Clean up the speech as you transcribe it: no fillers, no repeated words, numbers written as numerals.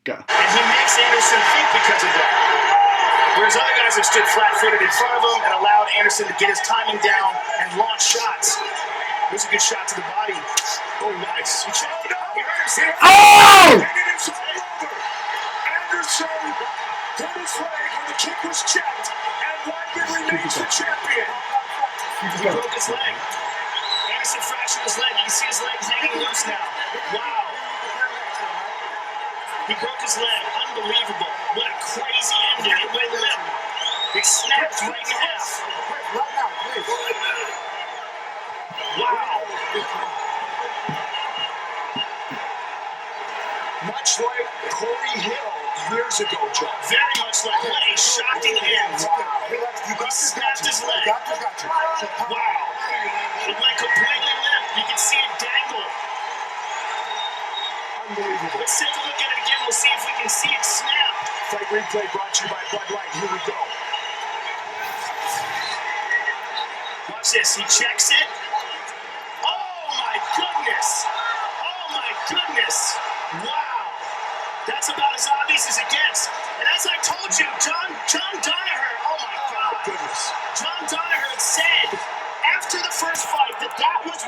Go. And he makes Anderson think because of that. Whereas other guys have stood flat-footed in front of him and allowed Anderson to get his timing down and launch shots. There's a good shot to the body. Oh, nice. He checked it. He hurt himself. Oh! And it is all over. Anderson hit his leg when the kick was checked, and Weidman remains the champion. He broke his leg. Anderson fractured his leg. You can see his leg hanging loose now. Wow. He broke his leg. Unbelievable. What a crazy ending. It went limp. It snapped right in half. Right now, please. Wow. Much like Corey Hill years ago, John. Very much like what a shocking end. You He snapped his leg. Doctor got you. Wow. It went completely limp. You can see it dangle. Unbelievable. Let's take a look at it again. We'll see if we can see it snap. Fight replay brought to you by Bud Light. Here we go. Watch this. He checks it. Oh, my goodness. Oh, my goodness. Wow. That's about as obvious as it gets. And as I told you, John Danaher, oh, my God. Goodness. John Danaher said after the first fight that was